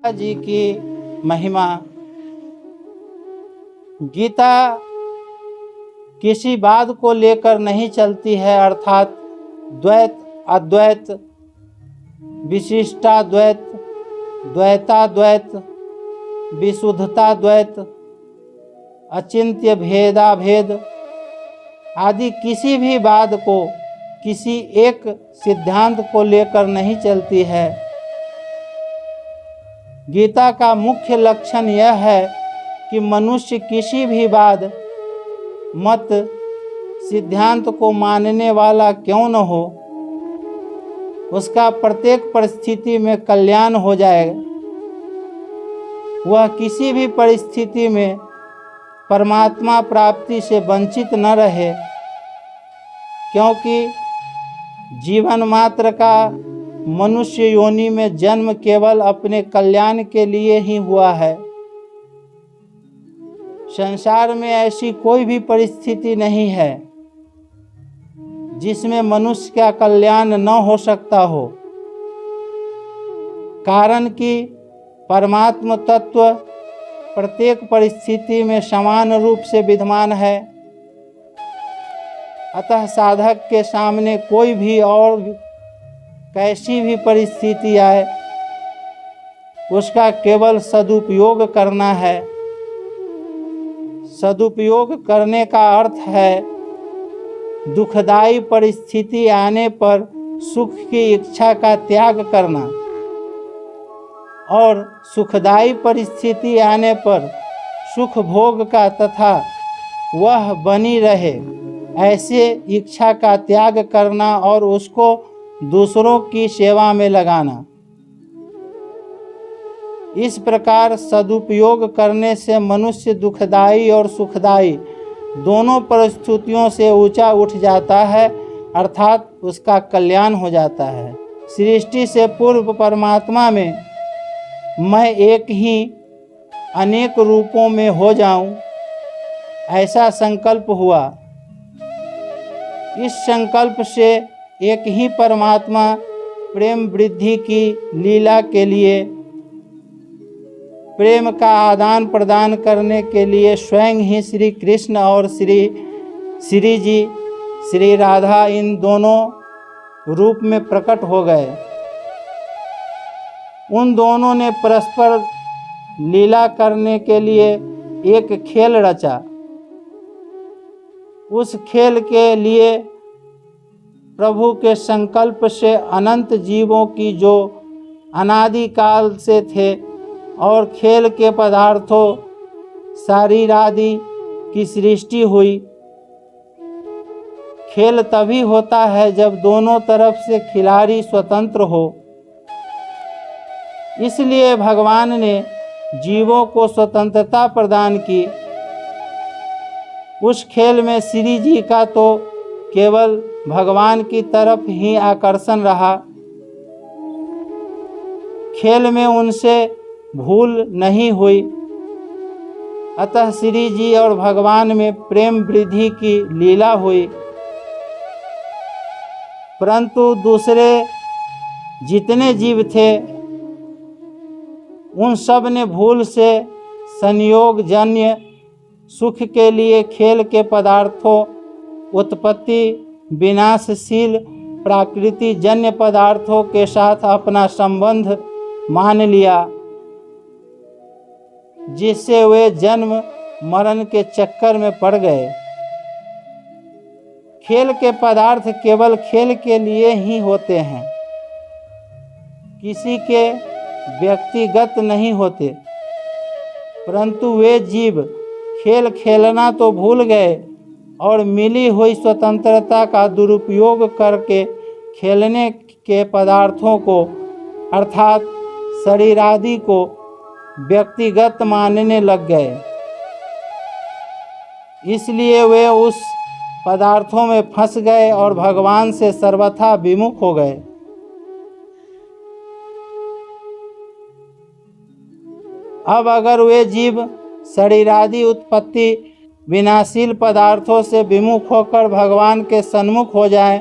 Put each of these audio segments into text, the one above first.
जी की महिमा। गीता किसी बात को लेकर नहीं चलती है, अर्थात द्वैत, अद्वैत, विशिष्टाद्वैत, द्वैताद्वैत, विशुद्धताद्वैत, अचिंत्य भेदाभेद आदि किसी भी बात को, किसी एक सिद्धांत को लेकर नहीं चलती है। गीता का मुख्य लक्षण यह है कि मनुष्य किसी भी बात, मत, सिद्धांत को मानने वाला क्यों न हो, उसका प्रत्येक परिस्थिति में कल्याण हो जाएगा। वह किसी भी परिस्थिति में परमात्मा प्राप्ति से वंचित न रहे, क्योंकि जीवन मात्र का मनुष्य योनि में जन्म केवल अपने कल्याण के लिए ही हुआ है। संसार में ऐसी कोई भी परिस्थिति नहीं है जिसमें मनुष्य का कल्याण न हो सकता हो, कारण कि परमात्म तत्व प्रत्येक परिस्थिति में समान रूप से विद्यमान है। अतः साधक के सामने कोई भी और कैसी भी परिस्थिति आए, उसका केवल सदुपयोग करना है। सदुपयोग करने का अर्थ है दुखदायी परिस्थिति आने पर सुख की इच्छा का त्याग करना और सुखदायी परिस्थिति आने पर सुख भोग का तथा वह बनी रहे ऐसे इच्छा का त्याग करना और उसको दूसरों की सेवा में लगाना। इस प्रकार सदुपयोग करने से मनुष्य दुखदायी और सुखदायी दोनों परिस्थितियों से ऊंचा उठ जाता है, अर्थात उसका कल्याण हो जाता है। सृष्टि से पूर्व परमात्मा में मैं एक ही अनेक रूपों में हो जाऊं, ऐसा संकल्प हुआ। इस संकल्प से एक ही परमात्मा प्रेम वृद्धि की लीला के लिए, प्रेम का आदान प्रदान करने के लिए स्वयं ही श्री कृष्ण और श्री जी, श्री राधा इन दोनों रूप में प्रकट हो गए। उन दोनों ने परस्पर लीला करने के लिए एक खेल रचा। उस खेल के लिए प्रभु के संकल्प से अनंत जीवों की जो अनादिकाल से थे और खेल के पदार्थों शरीर आदि की सृष्टि हुई। खेल तभी होता है जब दोनों तरफ से खिलाड़ी स्वतंत्र हो। इसलिए भगवान ने जीवों को स्वतंत्रता प्रदान की। उस खेल में श्री जी का तो केवल भगवान की तरफ ही आकर्षण रहा। खेल में उनसे भूल नहीं हुई, अतः श्री जी और भगवान में प्रेम वृद्धि की लीला हुई। परंतु दूसरे जितने जीव थे उन सब ने भूल से संयोग जन्य सुख के लिए खेल के पदार्थों, उत्पत्ति विनाशशील प्रकृति जन्य पदार्थों के साथ अपना संबंध मान लिया, जिससे वे जन्म मरण के चक्कर में पड़ गए। खेल के पदार्थ केवल खेल के लिए ही होते हैं, किसी के व्यक्तिगत नहीं होते। परंतु वे जीव खेल खेलना तो भूल गए और मिली हुई स्वतंत्रता का दुरुपयोग करके खेलने के पदार्थों को अर्थात शरीर आदि को व्यक्तिगत मानने लग गए। इसलिए वे उस पदार्थों में फंस गए और भगवान से सर्वथा विमुख हो गए। अब अगर वे जीव शरीरादि उत्पत्ति विनाशील पदार्थों से विमुख होकर भगवान के सन्मुख हो जाएं,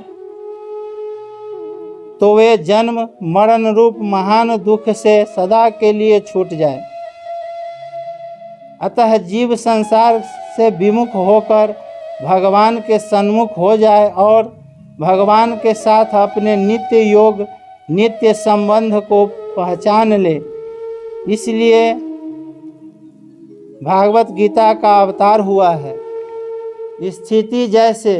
तो वे जन्म मरण रूप महान दुख से सदा के लिए छूट जाए। अतः जीव संसार से विमुख होकर भगवान के सन्मुख हो जाए और भगवान के साथ अपने नित्य योग नित्य संबंध को पहचान ले। इसलिए भागवत गीता का अवतार हुआ है। स्थिति जैसे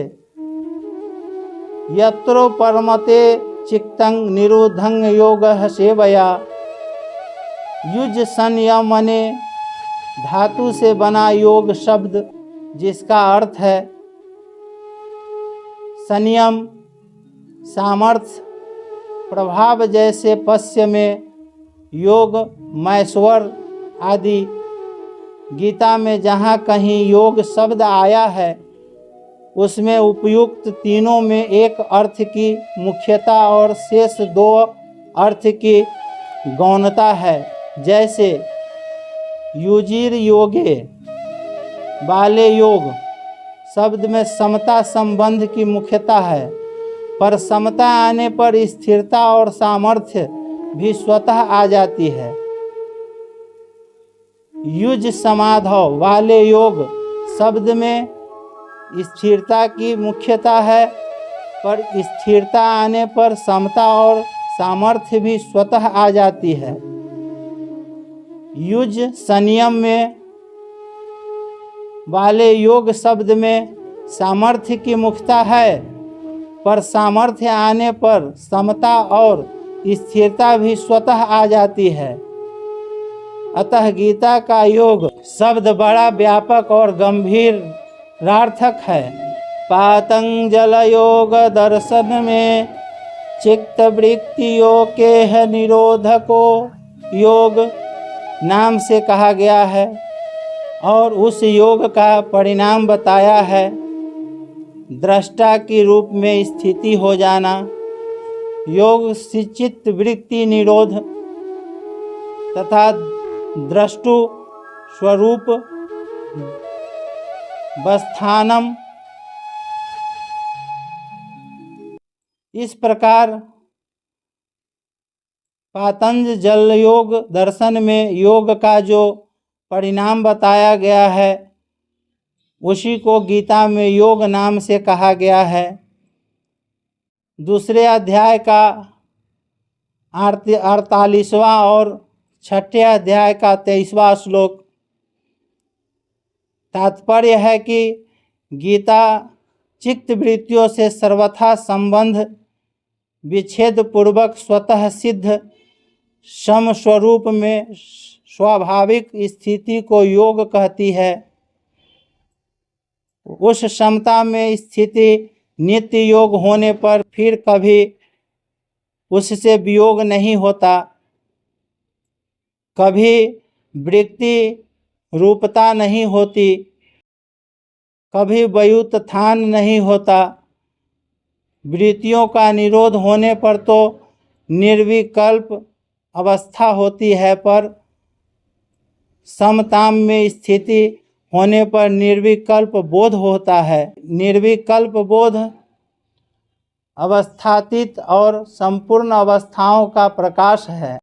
यत्रो परमते चित्तं निरोधं योगः सेवया, युज संयमने धातु से बना योग शब्द जिसका अर्थ है संयम, सामर्थ्य, प्रभाव जैसे पश्य में योग, मैश्वर आदि। गीता में जहाँ कहीं योग शब्द आया है उसमें उपयुक्त तीनों में एक अर्थ की मुख्यता और शेष दो अर्थ की गौणता है। जैसे युजिर योगे, बाले योग शब्द में समता संबंध की मुख्यता है, पर समता आने पर स्थिरता और सामर्थ्य भी स्वतः आ जाती है। युज समाधौ वाले योग शब्द में स्थिरता की मुख्यता है, पर स्थिरता आने पर समता और सामर्थ्य भी स्वतः आ जाती है। युज संयम में वाले योग शब्द में सामर्थ्य की मुख्यता है, पर सामर्थ्य आने पर समता और स्थिरता भी स्वतः आ जाती है। अतः गीता का योग शब्द बड़ा व्यापक और गंभीरार्थक है। पातंजल योग दर्शन में चित्त वृत्तियों के निरोधको योग नाम से कहा गया है और उस योग का परिणाम बताया है। दृष्टा के रूप में स्थिति हो जाना, योग से चित्त वृत्ति निरोध तथा द्रष्टु स्वरूप वस्थानम। इस प्रकार पातंजल योग दर्शन में योग का जो परिणाम बताया गया है उसी को गीता में योग नाम से कहा गया है। दूसरे अध्याय का 48वां और छठे अध्याय का 23वां श्लोक। तात्पर्य है कि गीता चित्त वृत्तियों से सर्वथा संबंध विच्छेद पूर्वक स्वतः सिद्ध सम स्वरूप में स्वाभाविक स्थिति को योग कहती है। उस समता में स्थिति नित्य योग होने पर फिर कभी उससे वियोग नहीं होता, कभी वृत्ति रूपता नहीं होती, कभी व्युत्थान नहीं होता। वृत्तियों का निरोध होने पर तो निर्विकल्प अवस्था होती है, पर समताम में स्थिति होने पर निर्विकल्प बोध होता है। निर्विकल्प बोध अवस्थातीत और संपूर्ण अवस्थाओं का प्रकाश है।